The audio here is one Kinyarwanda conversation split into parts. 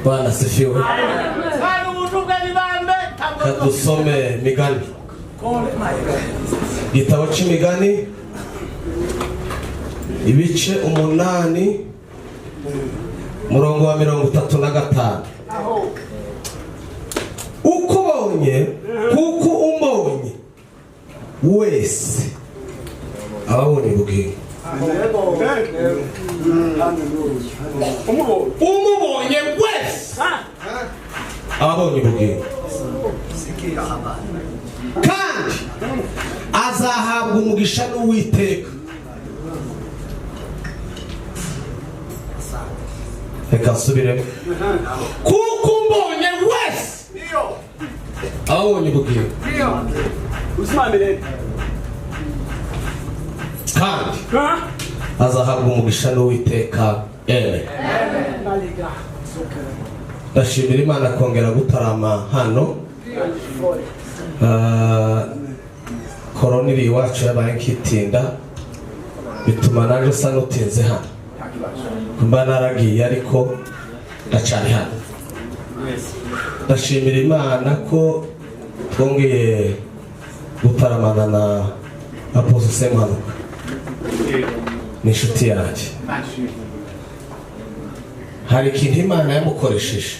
Bwana sifiwe. Kadusome Migani. Igitabo cy'Imigani ibice 8 murongo wa 35. Ukubonye kuko umbonye wese ababonye ubugingo. Umubonye wese ababonye ubugingo. Kandi azahabwa umugisha n'Uwiteka. Reka nsubiremo. Kuko umbonye wese ababonye ubugingo. Kandi azahabwa umugisha n'Uwiteka. Ndashimira Imana kongera gutarama hano. Korona iri iwacu yabaye nkitinda bituma naje sa nutinze hano. Mba naragiye ariko ndacari hano. Ndashimira Imana ko twongeye gutaramana na Apostle Semuhanuka. Ni inshuti yanjye. Hari ikintu Imana yamukoresheje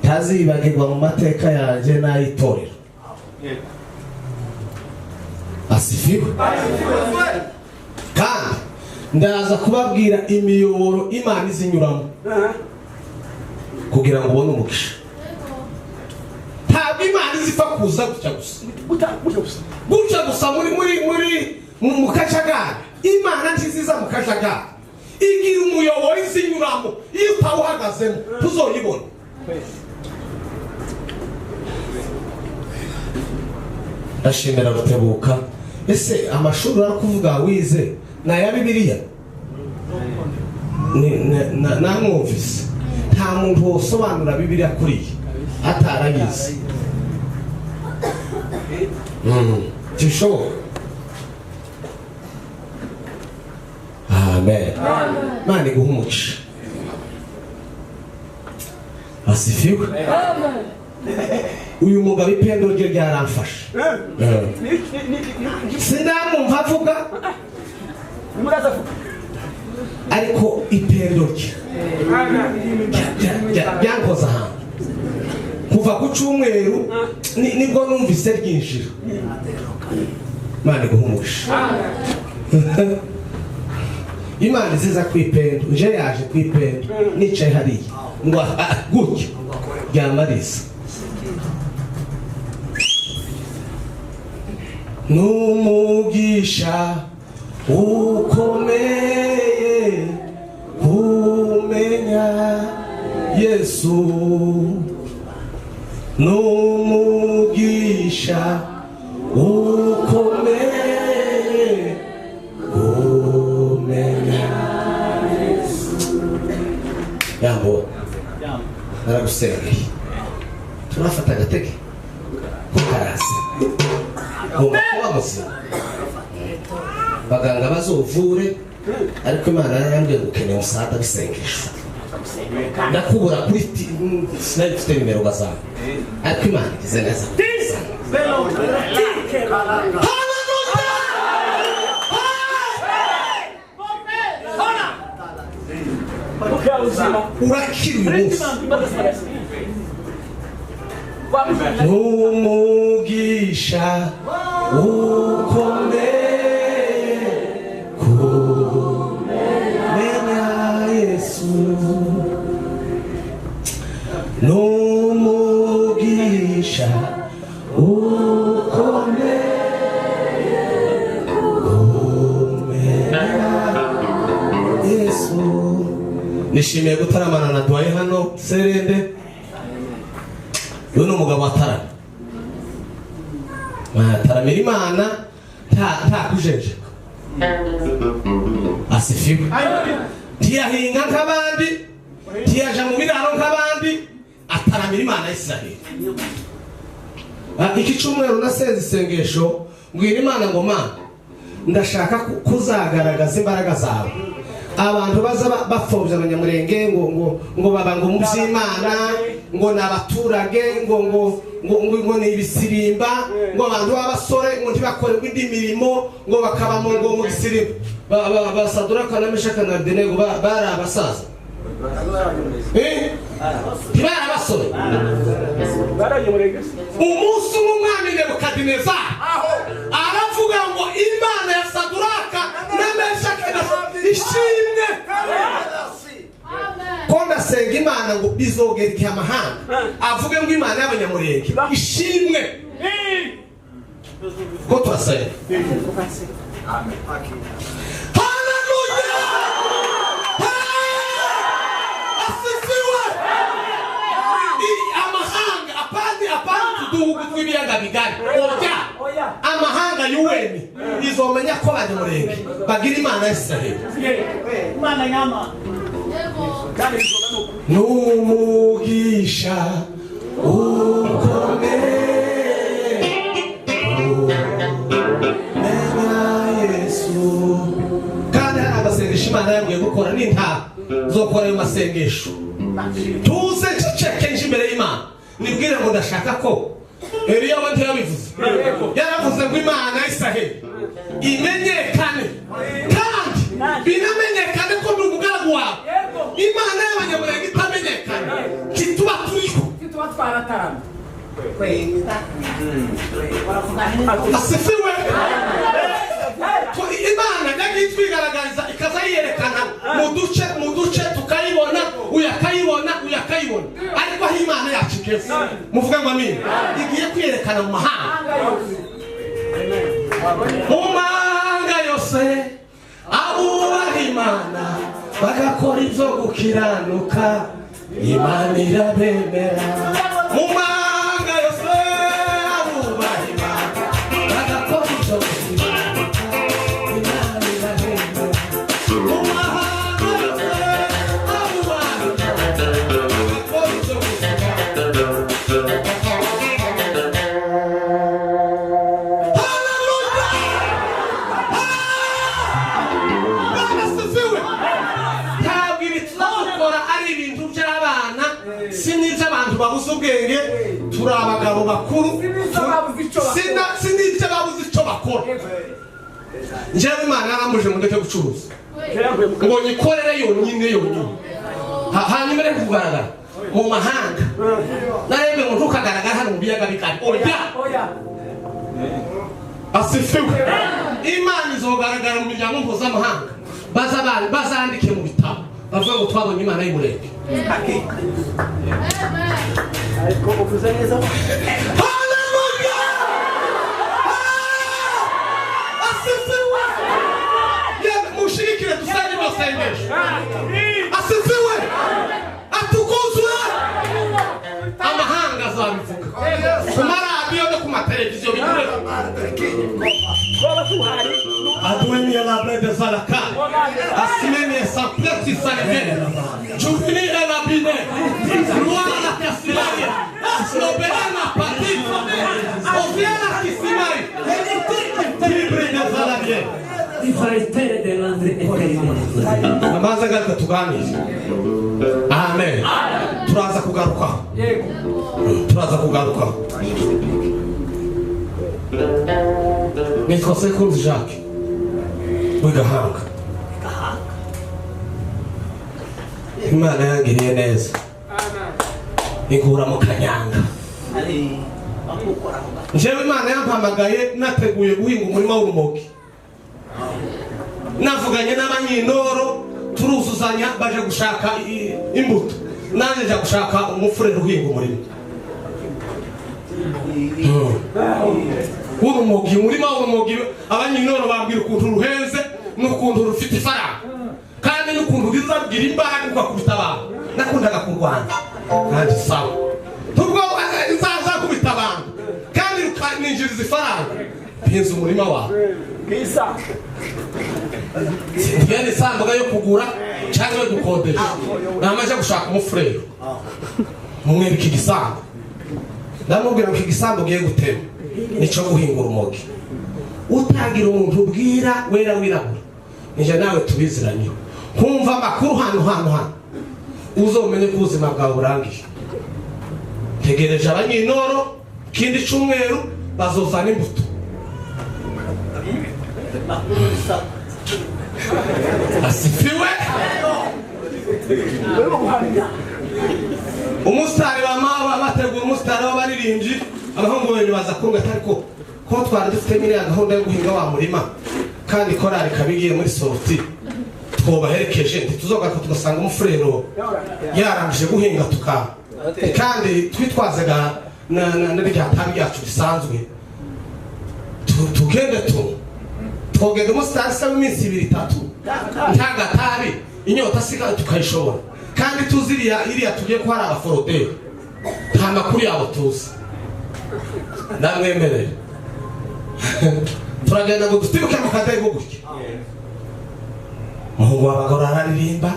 ntazibagirwa mu mateka yanjye n'ay'itorero. Asifiwe. Kandi ndaza kubabwira imiyoboro Imana izinyuramo kugira ngo ubone umugisha. Ntabwo Imana izipfa kuza gutya gusa mu kajagari. Imana ntiziza mu kajagari. Igira umuyoboro izinyuramo. Iyo utawuhagazemo tuzoyibona. Ndashimira Rutebuka. Ese amashuri arakuvuga wize na ya Bibiliya? Namwumvise. Nta muntu wosobanura Bibiliya kuriye atarayize. Tishoboka. Amen. Mani guhumugisha. Asifiwe. Amen. Uyu mugabo ipendo rye ryaramfashe. Sindamumva avuga. Ariko ipendo rye byankoza hano. Kuva ku cyumweru nibwo numvise ryinjira. Mani guhumugisha. Imana iziza kwipendo. Nje yaje kwipendo. Nicaye hariya. Ngo gutya. Byamariza. Numugisha ukomeye kumenya Yesu. Numugisha ukomeye kumenya Yesu. Yambo naragusengeye. Turafata agatege kukarasi. Baganga bazovure ariko Imana yarambye gukeneye usada bisengesho. Ndakubura kuri sinari mfite nimero bazana. Ariko Imana igize neza. Urakiri Numugisha ukomeye kumenya Yesu. Numugisha ukomeye kumenya Yesu. Nishimiye gutaramana na Dwaye hano Serende. Uyu ni umugabo watarana. Taramira Imana nta kujenjeka. Asifiwe. Ntiyahinga nk'abandi, ntiyaja mu biraro nk'abandi, ataramira Imana ya Isiraheli. Iki cyumweru nasenze isengesho mbwira Imana ngo Mana ndashaka kuzagaragaza imbaraga zawe abantu baza bapfobya abanyamurenge ngo baba ngo mu by'Imana ngo n'abaturage ngo ni ibisirimba ngo abantu b'abasore ngo ntibakorerwe indi mirimo ngo bakaba mu gisirimba basadura kanamisha kanadene ngo bari abasaza ntibari abasore umunsi umwami Nebukadinezari aravuga ngo Imana ya Saduraka na Meshaki ishimwe ko ndasenga Imana ngo bizogera igihe amahanga avuge ngo Imana y'abanyamurenge ishimwe ko twasenga. Amen. Haleluya. Asifiwe. Amahanga apandi tuduhugu tw'ibiyaga bigari oya amahanga yuweni izomenya ko abanyamurenge bagira Imana ya Israheli. Imana nyama n'umugisha ukomeye Yesu kandi abasengesha Imana yabwiye gukora n'inta zokora ayo masengesho tuze ceceke imbere y'Imana nibwire ngo ndashaka ko Eliya wandi yabivuze yaravuze ngo Imana ya Israheli imenyekane kandi binamenyekane ko ndi umugaragu wawe. Imana y'abanyamurenge itamenyekane kituba turiho kituba twaratarama asifiwe. Imana yagitwigaragariza ikaza yerekana mu duce tukayibona uyakayibona ariko aho Imana yacikeze muvuga ngo amin igiye kwiyerekana mu mahanga yose abubaha Imana bagakora ibyo gukiranuka Imana irabemera. Mu mahanga yose abubaha Imana bagakora ibyo gukiranuka Imana irabemera. Mu mahanga yose abubaha Imana bagakora ibyo gukiranuka. Sinibyo abantu babuze ubwenge turi abagabo bakuru sinibyo babuze icyo bakora. Njyewe Imana yaramuje ngo ndeke gucuruza ngo nyikorere yonyine hanyuma rero kugaragara mu mahanga narembe ngo ntukagaragara hano mu biyaga bigari oya asifiwe. Imana izogaragara mu miryango mpuzamahanga bazandike mu bitabo bavuga ngo twabonye Imana y'umurenge. Ariko uvuze neza. Haleluya. Asifiwe. Mushirikire tusanye masengesho. Asifiwe. Atukuzwe. Amahanga azabivuga ku maradiyo no ku mateleviziyo binyure. Adueni ya la brede zalaka asimene sapleti sanene juvini la bine ruana kasilaya slobena patito oviana kisimari tibrede zalake ifaitere de landre eterine. Amaza galta tuganije. Amen. Turaza kugaruka nitwa Sekunzi Jacques w'Igahanga. Imana yangiriye neza inkura mu kanyanga. Njyewe Imana yampamagaye nateguye guhinga umurima w'urumogi, navuganye n'abanyintoro turuzuzanya baje gushaka imbuto nanjye njya gushaka umufurere uhinga umurima w'urumogi. Umurima w'urumogi abanyintoro bambwira ukuntu ruhenze n'ukuntu rufite ifaranga kandi n'ukuntu rizabwira imbaraga ukakubita abantu. Nakundaga kurwanya kandi sawa tubwo nzaza kubita abantu kandi rukaninjiriza ifaranga pinza umurima wawe bisa sindigene sambuga yo kugura cyangwa yo gukodesha namaje gushaka umufurere mumwereka igisambu ndamubwira ngo igisambu giye gutema nico guhinga urumogi utagira umuntu ubwira wera wirabura nije nawe tubiziranye kumva amakuru hano uzomenye ko ubuzima bwawe burangiye. Tegereje abanyinoro kindi cyumweru bazozana imbuto. Asifiwe. Umusitari bategura umusitari w'abaririmbyi abahungu bene baza kunga ariko ko twari dufite nyine gahunda yo guhinga wa murima kandi korari kabigiye muri sorti twobaherekeje ntituzogaruka tugasanga umufurero yarangije guhinga kandi twitwazaga na rya tabi ryacu risanzwe tugende twogenda umusitari se w'iminsi 2-3 ntagatabi inyota siga tukayishobora kandi tuziriya iriya tugiye ko hari abaforoderi nta makuru yabo tuzi. Ndamwemerera turagenda ngo dutibuke mu kadego gutya umuhungu w'abagore araririmba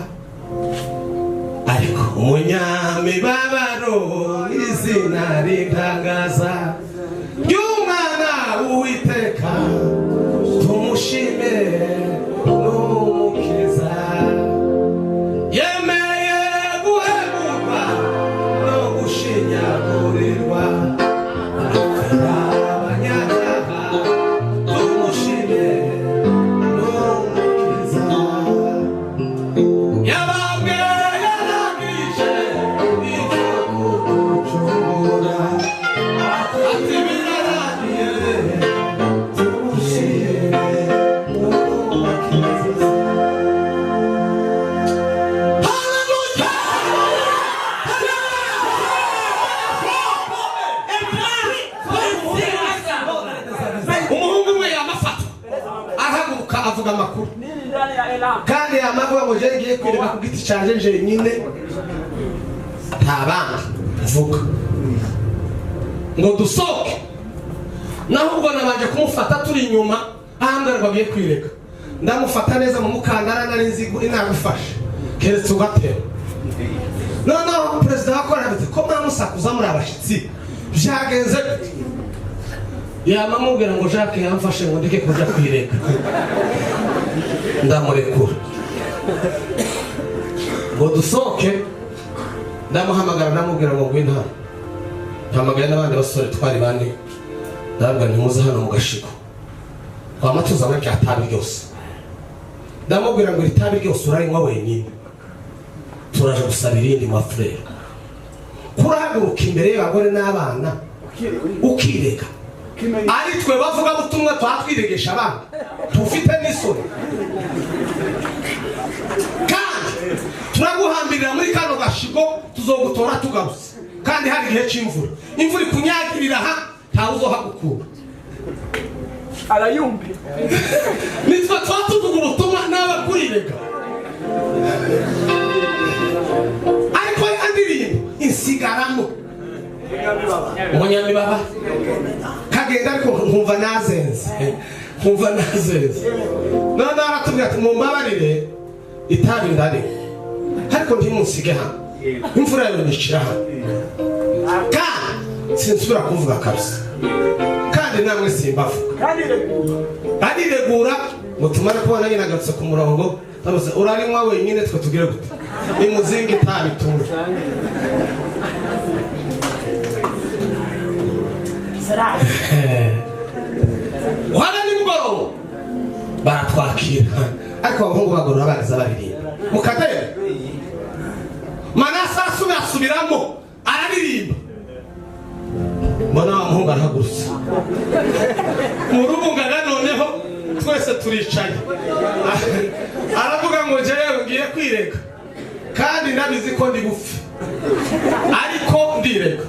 ariko umunyamibabaro izina ritangaza ry'umwana w'Uwiteka tumushime n'umukiza yemeye guhemurwa no gushinyagurirwa abanyabyaha tumushime n'umukiza yabambwe yarangije ibyo kuducungura ati birarangiye tumushime n'umukiza. Avuga amakuru kandi amavuga ngo je ngiye kwireba ku giti canje je nyine ntabanga vuga ngo dusoke naho ubwo nabanje kumufata turi inyuma ahambwa bagiye kwireka ndamufata neza mu mukandara nari nzigo inagufashe keretse ugatera no president wakora bite ko mwamusakuza muri abashitsi byagenze yamamubwira ngo Jacques yamfashe ngo ndeke kuja kwireka ndamurekura ngo dusoke ndamuhamagara ndamubwira ngo ngwino mpamagaye n'abandi basore twari bane ndabwira ntimuze hano mu gashiko twamatuza muri cyatabi ryose ndamubwira ngo itabi ryose urarinywa wenyine turaje gusaba irindi mafrere kurahaguruka imbere y'abagore n'abana ukireka ari twe bavuga butumwa twatwiregesha abana tufite n'isoni kandi turaguhambirira muri kano gashigo tuzogutora tugarutse kandi hari igihe cy'imvura imvura ikunyagirira aha ntawe uzohagukura arayumbi nitwe twatuvuga ubutumwa n'abakurirega ariko yandirimbo insigaramo umunyamibaba kagenda ariko nkumva nazenze none aratubwira ati mumbabarire itabi ndari ariko ntimunsige hano imvura yonyishira hano kandi sinsubira kuvuga kabisa kandi namwe simbavuga ariregura ngo tumare kubona nyine agarutse ku murongo urarinywa wenyine twe tugire gute imuzinga itabi tura wala ni mugoroba baratwakira ariko abahungu bagorora bariza baririmba mukatebe Manase asubiramo araririmba mbona wa muhungu arahagurutse mu rubunga noneho twese turicaye aravuga ngo jewe ngiye kwireka kandi ndabizi ko ndi gupfa ariko ndireka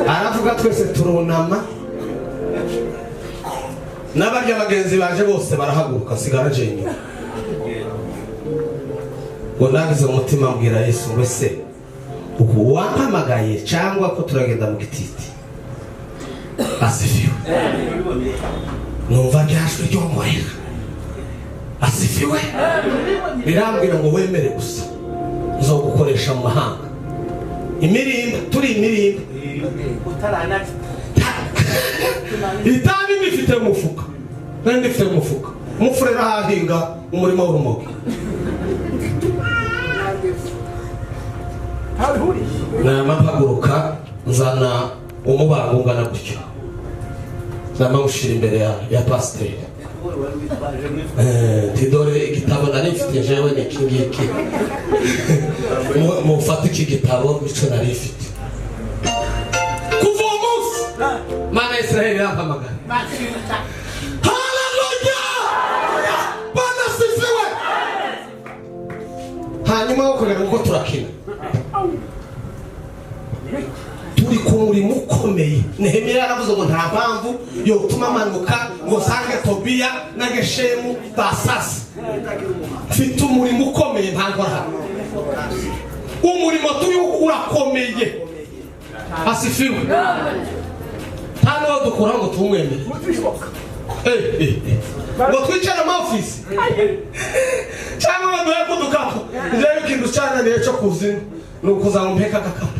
aravuga twese turunama n'abarya bagenzi baje bose barahaguruka sigara jenyine ngo nagize umutima mbwira Yesu ngo se uko wampamagaye cyangwa ko turagenda mu gititi asifiwe numva ryajwe ryo mureka asifiwe birambwira ngo wemere gusa nzogukoresha mu mahanga imirimba turi imirimba itabi bifite umufuka nandi mfite umufuka umufurera hahinga umurimo w'urumogi namampaguruka nzana umubango ungana gutyo namawushira imbere ya pasiteri tidore igitabo nari mfite jewe ni ikingiki mufate iki gitabo mico nari mfite kuva umunsi mana ya Israeli yampamagara haleluya bana sifiwe hanyuma ukorera uko turakina turi ku murimo ukomeye Nehemiya yaravuze ngo nta mpamvu yotuma amanuka ngo sange Tobiya na Geshemu basase mfite umurimo ukomeye ntankora umurimo turi urakomeye asifiwe nta n'uwo dukora ngo tumwemere ngo twicare mu ofisi cyangwa ngo duhe kudukapo njyewe ikintu cyananiye cyo kuzina ni ukuza ngo mpeka agakapo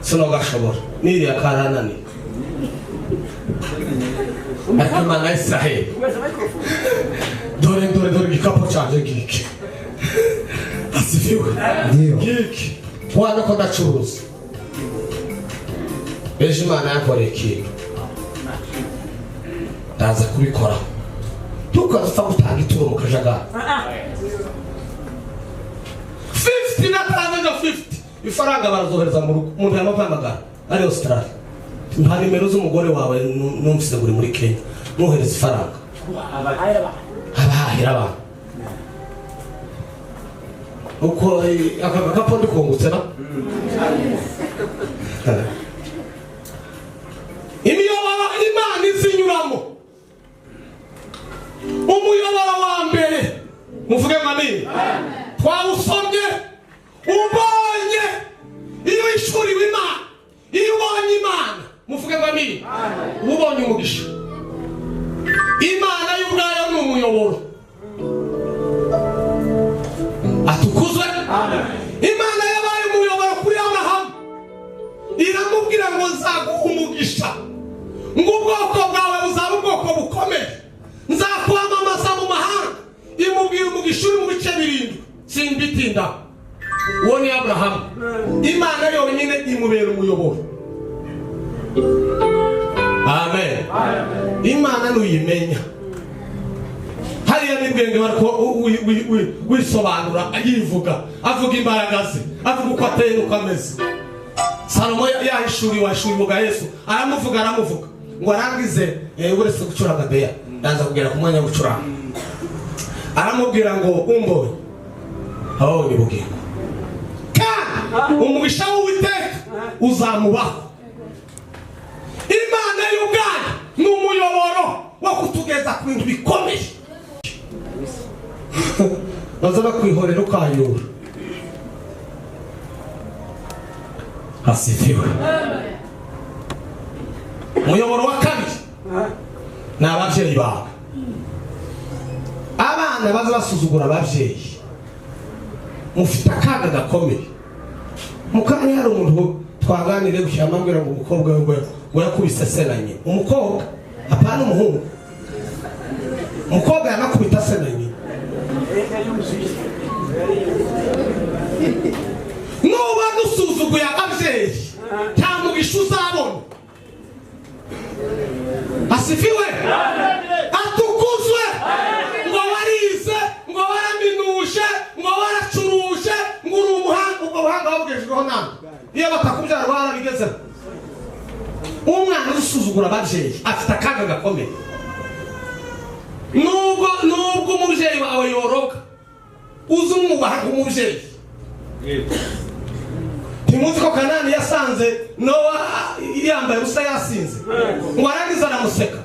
sinogashobora n'iriya karananiye ariko Imana ya Israeli dore igikapo cyanjye ngiki asifiwe ngiki wana ko ndacuruza ejo Imana yakoreye ikintu ndaza kubikora ntukazapfa gutanga ituro mu kajagari 50 natanze 50 ifaranga barazohereza mu rugo umuntu yamampamagara ari Australia nta nimero z'umugore wawe numvise buri muri Kenya muhereza ifaranga abahahira abantu uko akagapo ndikungutse na imiyoboro Imana izinyuramo umuyoboro wa mbere muvuge amen twawusomye ubonye iyo ishuriwe Imana iyo ubonye Imana muvuge amen ubonye umugisha Imana y'ubwayo ni umuyoboro atukuzwe Imana yabaye umuyoboro kuri Abrahamu iramubwira ngo nzaguha umugisha ngo ubwoko bwawe buzaba ubwoko bukomeye nzakwamamaza mu mahanga imubwira umugisha uri mu bice 7 simbitinda uwo ni Abrahamu Imana yonyine imubera umuyoboro amen Imana nuyimenya hariya nibwenge bariko wisobanura yivuga avuga imbaraga ze avuga uko ateye uko ameze Salomo yahishuriwe ashuribuga Yesu aramuvuga ngo arangize uretse gucuranga beya ndaza kugera ku mwanya wo gucuranga aramubwira ngo umbonye aho ni bugingo umugisha w'Uwiteka uzamubaho Imana y'ubwayo ni umuyoboro wo kutugeza ku bintu bikomeye baza bakwihorera ukayura asifiwe umuyoboro wa kabiri ni ababyeyi bawe abana baza basuzugura ababyeyi mufite akaga gakomeye mukanya hari umuntu twaganire gushyira amabwira ngo umukobwa we yakubise se na nyina umukobwa apana umuhungu umukobwa yanakubita se na nyina nuba dusuzuguye ababyeyi nta mugisha uzabona asifiwe atukuzwe ngo warize ngo waraminuje ngo waracuruje ngo uri umuhanga ubwo buhanga wabugejejweho nawe iyo batakubyara warabigezeho umwana usuzugura ababyeyi afite akaga gakomeye nubwo umubyeyi wawe yoroga uzi umwubaha nk'umubyeyi ntimuzi ko Kanani yasanze Nowa yambaye ubusa yasinze ngo arangiza aramuseka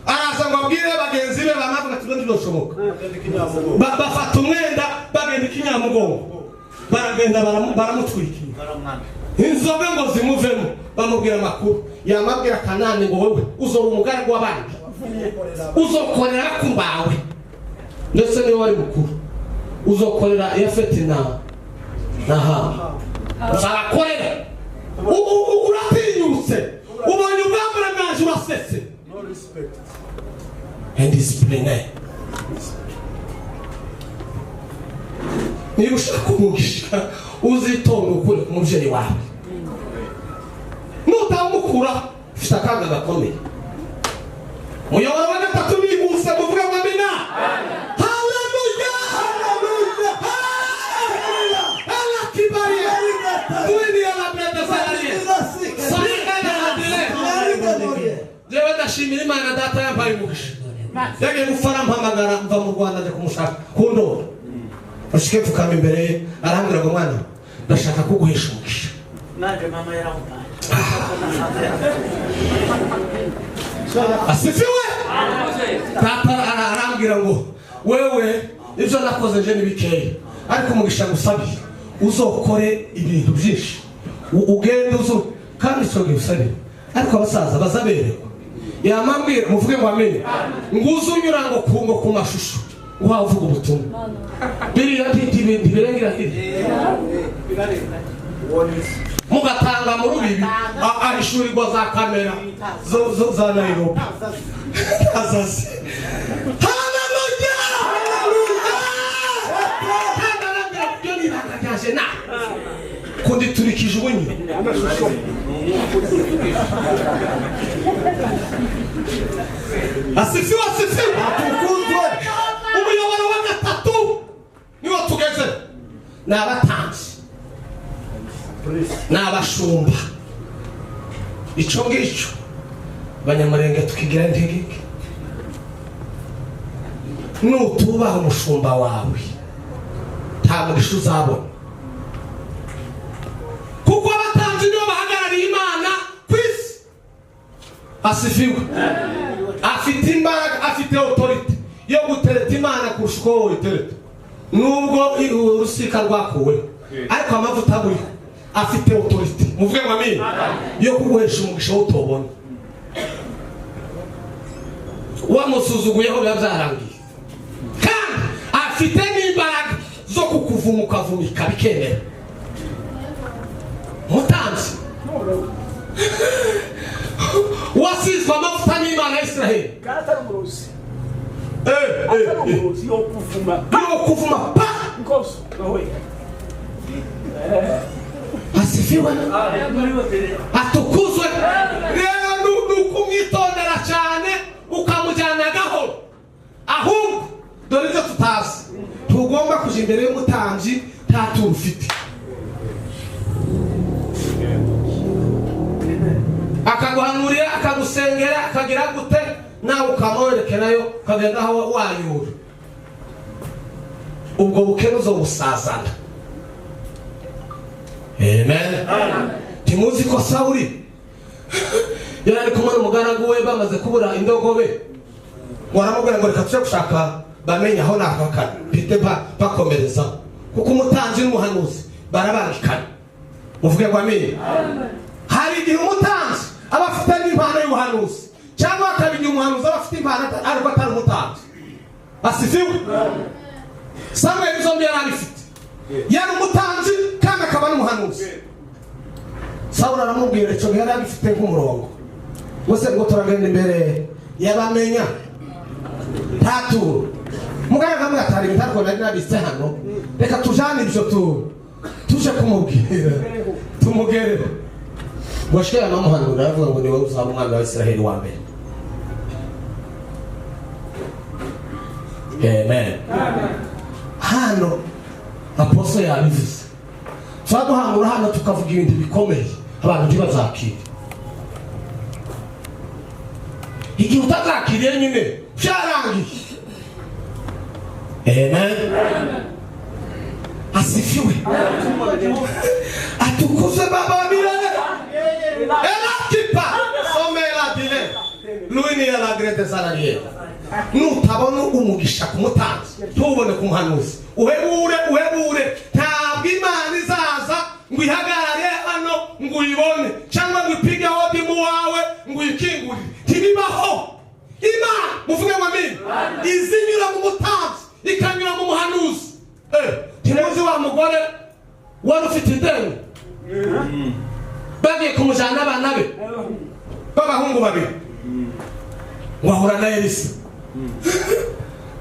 araza ngo abwire bagenzi be bamavuga ati ntibishoboka bafata umwenda bagenda ikinyamugongo baragenda baramutwikira inzobe ngo zimuvemo bamubwira amakuru yamabwira Kanani ngo wewe uzora umugaragu w'abandi uzokorera ku bawe ndetse niwe wari mukuru uzokorera Yafeti na Hamu uzarakorera uratinyutse ubonye ubwambure bwaje urasetse indiscipline. Niba ushaka umugisha uzitonda ukure ku mubyeyi wawe, nutamukura ufite akaga gakomeye. Muyobora wa gatatu bihuse muvuga ngo amina. Haleluya, haleluya, haleluya. Ala kibali mwini ala brenda salariye sarika na adile. Jewe ndashimira Imana data yampaye umugisha. Yagiye gufara mpamagara mva mu Rwanda nje kumushaka kundo. Ashike tukama imbere arambwira ngo mwana ndashaka kuguhesha umugisha. Naje mama yaramutaye. Asifiwe. Tata arambwira ngo wewe ibyo nakoze nje nibikeye, ariko umugisha ngusabiye uzokore ibintu byinshi, ugende uzo kandi soge usane, ariko abasaza bazaberewe. Yamambwira muvuge ngo amen. Nguzunyura ngo kungo ku mashusho uhavuga ubutumwa. Biriya ntibindi birengira hirya. Mugatanga mu rubibi ahishurirwa za kamera zo za Nairobi. Azasi. Haleluya! Haleluya! Haleluya! Byo ni bakaje na. Kundi turikije ubunye. Asifiwe, asifiwe. Atukuzwe. Umuyoboro wa gatatu niwo tugeze. N'abatanzi. N'abashumba. Ico ngico Banyamurenge tukigira ntegeke. Nutubaha umushumba wawe nta mugisha uzabona, kuko abatanzi nibo bahagarariye Imana kwisi. Asifiwe. Afite imbaraga, afite autorite yo gutereta Imana kurusha uko wowe itereta, nubwo urusika rwakuwe, ariko amavuta buri afite autorite. Muvuge ngo amen. Yo kuguhesha umugisha utobona. Wamusuzuguyeho byarangiye, kandi afite n'imbaraga zo kukuvuma ukavumika bikemera. Mutanzi wasizwe amavuta n'Imana ya Israheli. Kataramuruzi. Ataramuruzi yo kuvuma. Yo kuvuma pa. Ngoso. Nawe. Asifiwe. Atukuzwe. Rero nukumwitondera cyane ukamujyana gahoro. Ahubwo dore ibyo tutazi, tugomba kuja imbere y'umutanzi nta turufite. Akaguhanurira, akagusengera, akagira gute, nawe ukamwerekerayo ukagenda aho wayura. Ubwo bukene uzobusazana. Amen. Timuzi ko Sawuli yari kumwe n'umugaragu we bamaze kubura indogobe, waramubwira ngo reka tuje gushaka bamenya aho nakakana bite bakomereza, kuko umutanzi n'umuhanuzi barabangikana. Muvuge ngo amen. Hari igihe umutanzi aba afite n'impano y'ubuhanuzi, cyangwa akabinya umuhanuzi aba afite impano ariko atari umutanzi. Asifiwe. Samuel zombi yari abifite, yari umutanzi kandi akaba n'umuhanuzi. Sawuli aramubwira icyo yari abifite nk'umurongo, bose ngo turagenda imbere y'abamenya ntatu mugaraga mwatari ntarwo nari nabise hano, reka tujane ibyo tuje kumubwira tumugere. Washike amamuhanura aravuga ngo niwe uzaba umwana wa Israheli wa mbere. Amen. Hano apostle yabivuze, twaduhanura hano tukavuga ibintu bikomeye abantu ntibazakira. Igihe utazakiriye nyine byarangiye. Amen. Asifiwe. Atukuzwe baba milele. Elakipa somela dile. Luini ya la grete salariye. Nutabona umugisha kumutanzi, tubone kumuhanuzi. Uhebure ntabwo Imana izaza ngo ihagarare hano ngo uyibone, cyangwa ngo ipige hodi mu wawe ngo uyikingurire. Tibibaho. Imana muvuge ngo amen. Izinyura mu mutanzi ikanyura mu muhanuzi. Timuzi wa mugore wari ufite ideni, bagiye kumujyana abana be b'abahungu babiri. wahura na Elisa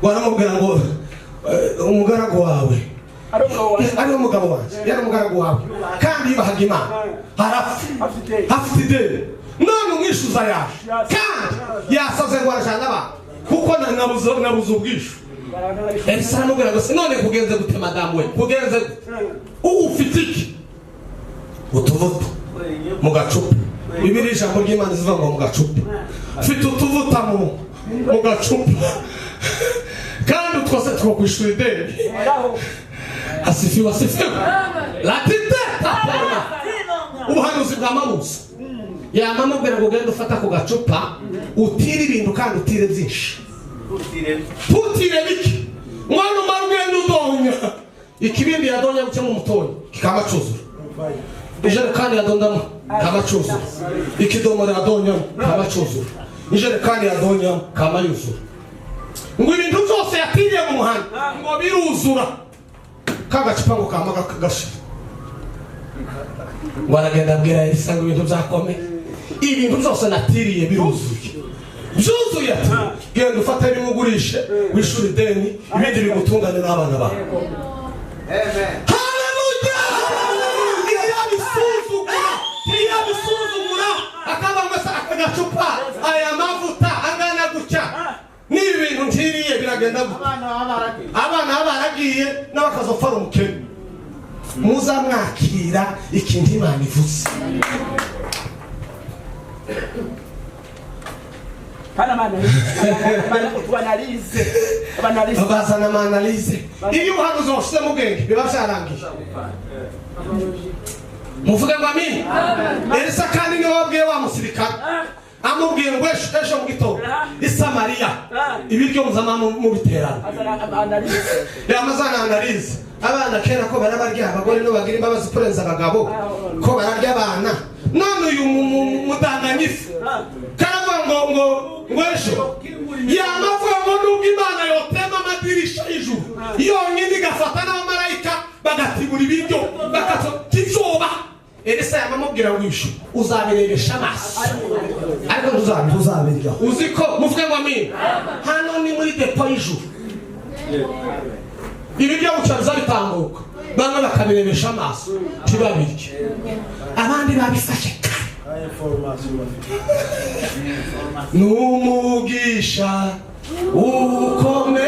waramubwira ngo umugaragu wawe ari umugabo wanjye yari umugaragu wawe kandi yubahaga Imana afite ideni none umwishuza yaje kandi yasaze ngo arajana abantu kuko nabuze ubwishu. Elisa aramubwira ngo none kugenze gute madamu we kugenze ufite iki utuvuta mu gacupa Bibiliya ijambo ry'Imana zivuga ngo mu gacupa ufite utuvuta mu gacupa kandi twose two kwishura ideni. Asifiwe latite tapona ubuhanuzi bwa Mamusa yamamubwira ngo genda ufata ku gacupa utire ibintu kandi utire byinshi utire biki mwana umara ugenda udonya ikibindi yadonya guke mu mutonya kikaba cuzura ijerekani yadondamo kama cuzura ikidomoro yadonyamo kama cuzura ijerekani yadonyamo kama yuzura ngo ibintu byose yatiriye mu muhanda ngo biruzura kagacupa ngo kama gashira ngo aragenda abwira Elisa ngo ibintu byakomeye ibintu byose natiriye biruzuye byuzuye ati genda ufata bimugurishe wishura ideni ibindi bigutungane n'abana bawe. Haleluya! Iyabisuzugura akaba ngo akagacupa aya mavuta angana gutya n'ibintu ntiriye biragenda gutya abana baragiye n'abakazofara umukene muzamwakira ikindi Imana ivuze. Bazana amanalize iyo uhanuzi washyize mu bwenge biba byarangiye muvuge ngo amin. Elisa kandi niwe wabwiye wa musirikare amubwiye ngo ejo mu gitondo i Samariya ibiryo muzama mu biterano yamazana analize abana kera ko barabarya abagore no bagira imbabazi kurenza abagabo ko bararya abana none uyu mudanganyifu karavuga ngo ejo yamavuga ngo nubwo Imana yotema amadirisha y'ijuru yonyine igafata n'abamarayika bagatibura ibiryo bakatizoba. Elisa yamamubwira ngo ishu uzabirebesha amaso ariko ntuzabirya uzi ko muvuge ngo amin. Hano ni muri depo y'ijuru ibiryo bucabiza bitambuka bamwe bakabirebesha amaso ntibabirye abandi babifashe n'umugisha ukomeye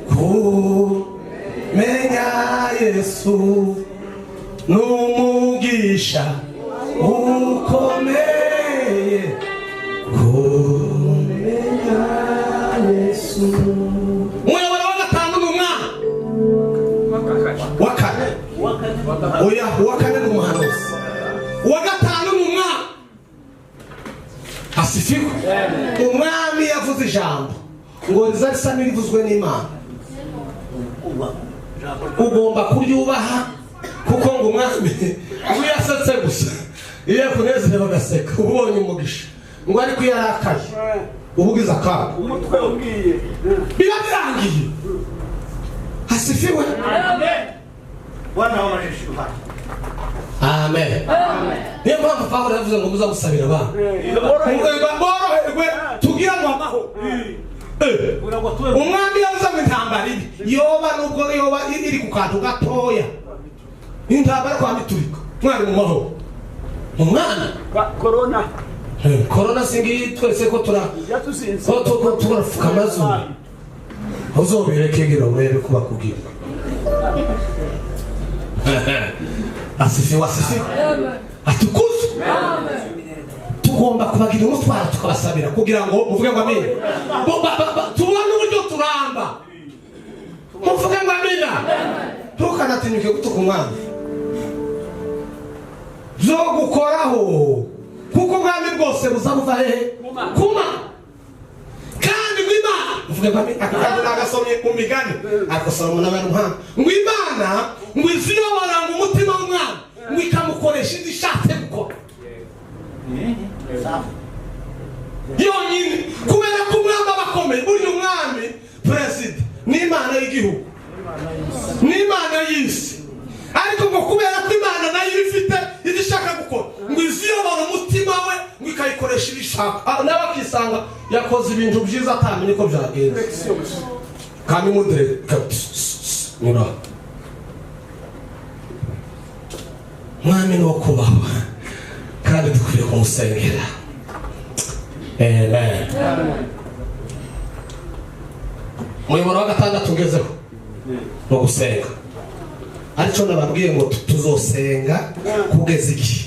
kumenya Yesu n'umugisha ukomeye kumenya Yesu. Umuyoboro wa gatanu ni umwana wa kane oya uwa kane ni umuhanuzi uwa gatanu ni umwana. Asifiwe. Umwami yavuze ijambo ngo riza risa n'irivuzwe n'Imana ugomba kuryubaha kuko ngo umwami uyasetse gusa iyo yakunezera bagaseka ubonye umugisha ngo ariko yarakaye ubugize akaga umutwe ubwiye biba birangiye. Asifiwe. Bwana wa majeshi uhari. Amen. Niyo mpamvu Pawulo yavuze ngo muzamusabira abana boroherwe tugira ngo amahoro. Umwami yavuze ngo intambara yoba nubwo yoba iri ku kantu gatoya intambara kwa miturika mwari mu mahoro umwana corona singi twese ko turafuka amazuru uzobireke urebe kuba kubwira. Asifiwe. Atukuzwe. Tugomba kubagira umutwaro tukabasabira kugira ngo muvuge ngo amen. Tubone uburyo turamba muvuge ngo amen. Ntukanatinyuke gutuka umwana byo gukoraho kuko ubwami bwose buzabuva hehe kuma kandi ngo Imana muvuge ngo amen. Akandi nagasomye mu migani akosoma n'abantu mpamvu ngo Imana ngo iziyobora ngo umutima w'umwana ngo ikamukoresha ibyo ishatse gukora yonyine kubera ko umwami aba akomeye. Burya umwami perezida n'Imana y'igihugu n'Imana y'isi ariko ngo kubera ko Imana nayo ifite ibyo ishaka gukora ngo iziyobora umutima we ngo bikayikoresha ibishaka nawe akisanga yakoze ibintu byiza atamenye ko byagenze kandi mudireka nyura mwami no kubahwa kandi dukwiye kumusengera. Amen. Muyobora wa gatandatu ngezeho no gusenga, aricyo nababwiye ngo tuzosenga kugeza iki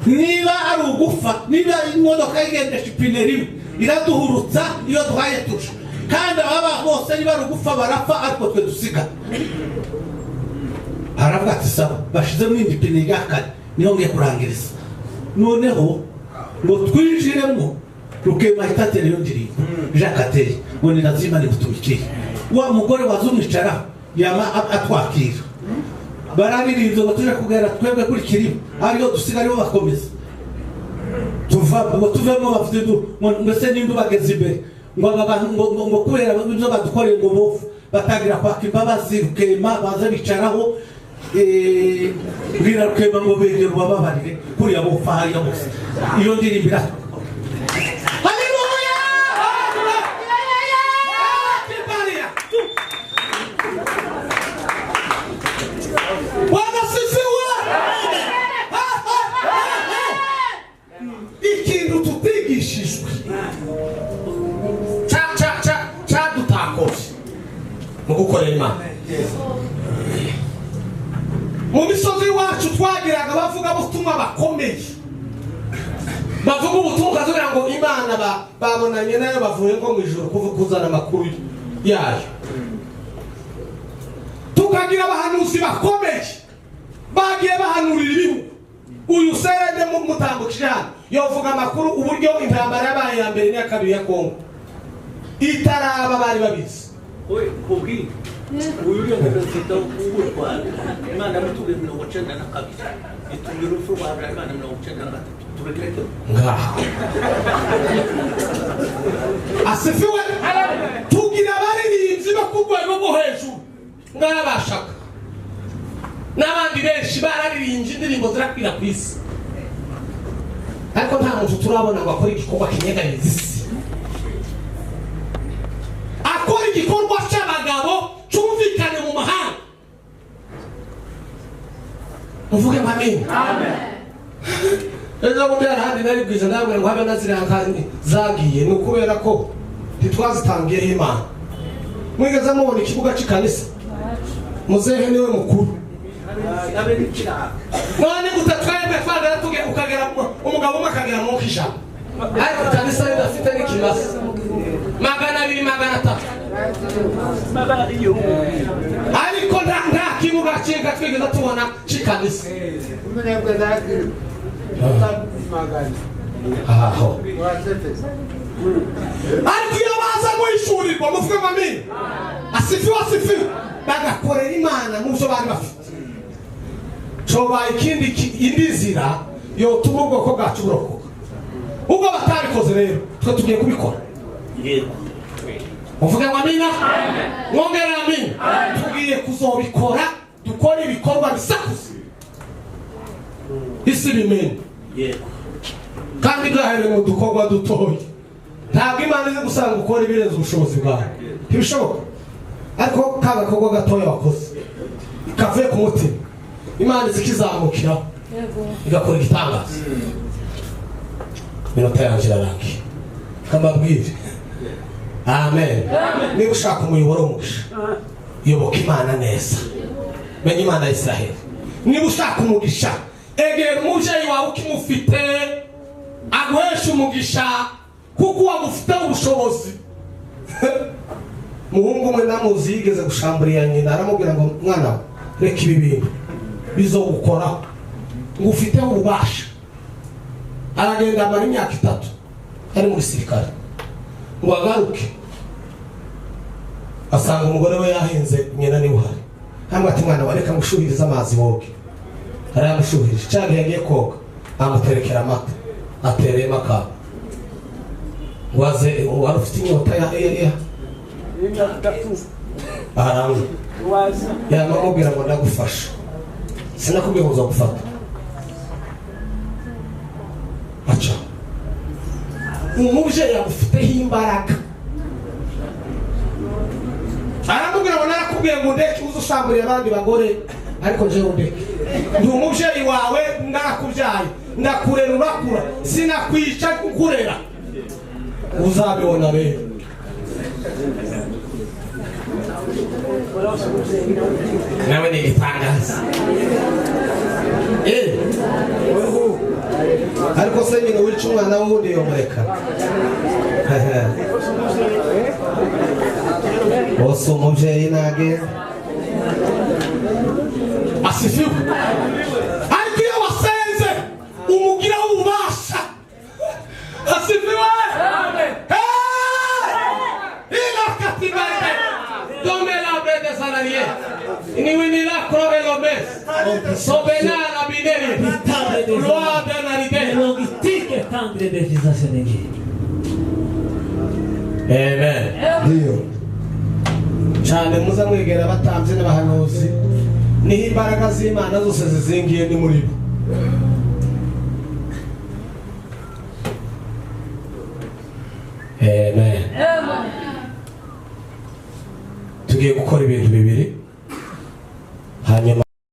niba ari ugufa, niba imodoka igendesha ipine rimwe iraduhurutsa iyo duhaye tuja, kandi ababa bose niba ari ugufa barapfa ariko twe dusiga. Aravuga ati sawa, bashizemo indi pine rya kane niyo ngiye kurangiriza. Noneho ngo twinjiremo Rukema ahita atera iyo ndirimbo Jacques ateye ngo ni lazima nikutumikie. Wa mugore wazumwicara yama atwakira, barabirizo batuje kugera twebwe kuri Kirimu ariyo dusiga ariyo bakomeza tuvemo bafite mbese n'indu bageze imbere ngo abantu ngo kubera ibyo badukoreye ngo bofu batagira kwaka imbabazi Rukema baza bicaraho bwira Rukema ngo begere bababarire kuri abo fahari bose. Iyo ndirimbo ikintu tutigishijwe cyadutakoze mu gukorera Imana. Mu misozi iwacu twagiraga bavuga ubutumwa bakomeye, bavuga ubutumwa kugira ngo Imana babonanye nayo bavuye ngo mu ijuru kuzana amakuru yayo. Tukagira abahanuzi bakomeye bagiye bahanurira ibihugu. Uyu Serede mutambukije hano yovuga amakuru uburyo intambara yabaye ya mbere n'iya kabiri ya Kongo itaraba bari babizi. Kubwi uyu uriya perezida w'u Rwanda Imana yamutuye 1992 itumye urupfu rwa Habyarimana 1993 turekereke ngaha asifiwe. Tugira abaririmbyi bo ku rwego rwo hejuru ngabashaka n'abandi benshi bararirimbye indirimbo zirakwira ku isi, ariko nta muntu turabona ngo akore igikorwa kinyeganyeza isi, akora igikorwa cy'abagabo cyumvikane mu mahanga. Muvuge amen. Ejo bundi harahandi nari bwiza ndabwira ngo habe nazirankanye zagiye, ni ukubera ko ntitwazitangiyeho Imana. Mwigeze mubona ikibuga cy'ikanisa muzehe niwe mukuru none utatwebwe twagera tuge ukagera umugabo umwe akagera mu kijana, ariko kanisa ridafite n'ikimasa 200-300 ariko nta kibuga cyinga twigeze tubona cy'ikanisa. Aho ariko iyo baza guhishurirwa muvuge amen. Asifiwe bagakorera Imana n'ubyo bari bafite. Coba ikindi indizira yo tubugoko bwacu burokoka. Ubwo batabikoze rero twe tugiye kubikora. yego Muvuge amina. Mwongere amina. Tugiye kuzobikora dukora ibikorwa bisakuza isi bimene. yego Kandi gahere mu dukorwa dutoye. Ntabwo Imana izi gusanga ukora ibirenze ubushobozi bwawe, ntibishoboka. Ariko kaga kogwa gatoya wakoze kavuye ku mutima, Imana izikizamukira igakora igitangaza. Minota yanjye irarangiye kamabwire. Amen. Niba ushaka umuyoboro umugisha yoboka Imana neza, menya Imana ya Israheli. Niba ushaka umugisha egera umubyeyi wawe ukimufite aguhesha umugisha kuko wagufite ubushobozi. Muhungu umwe namuzi yigeze gushamburiya nyina aramubwira ngo mwana reka ibi bintu bizogukora ngo ufiteho ububasha. Aragenda amara imyaka 3 ari mu gisirikare ngo agaruke asanga umugore we yahinze nyina ni uhari. Hamwe ati mwana wareka ngushuhiriza amazi woge. Aramushuhirije cyane yagiye koga amuterekera amata atereyemo akabo waze wari ufite inyota ya aharamwe yamamubwira ngo ndagufasha sinakubwiye ngo uzagufata aca umubyeyi yagufiteho imbaraga. Aramubwira ngo narakubwiye ngo ndeke uze ushamburiye abandi bagore ariko nje ndeke. Ndi umubyeyi wawe ndarakubyaye ndakurera urakura sinakwica kukurera uzabibona rero. Nawe ni igitangaza. ariko se nyine wica umwana w'undi yomureka bose umubyeyi nagenda asifiwe ariko iyo wasenze umugiraho ububasha asifiwe Iniwinila krove lobes Sobena la bineri Loi de la liberté Logitike tangre de fizasenegi. Amen. Dio cyane muza mwegera batambye n'abahanuzi niho imbaraga z'Imana zose zizingiye ni muri bo. Amen. Tugiye gukora ibintu bibiri.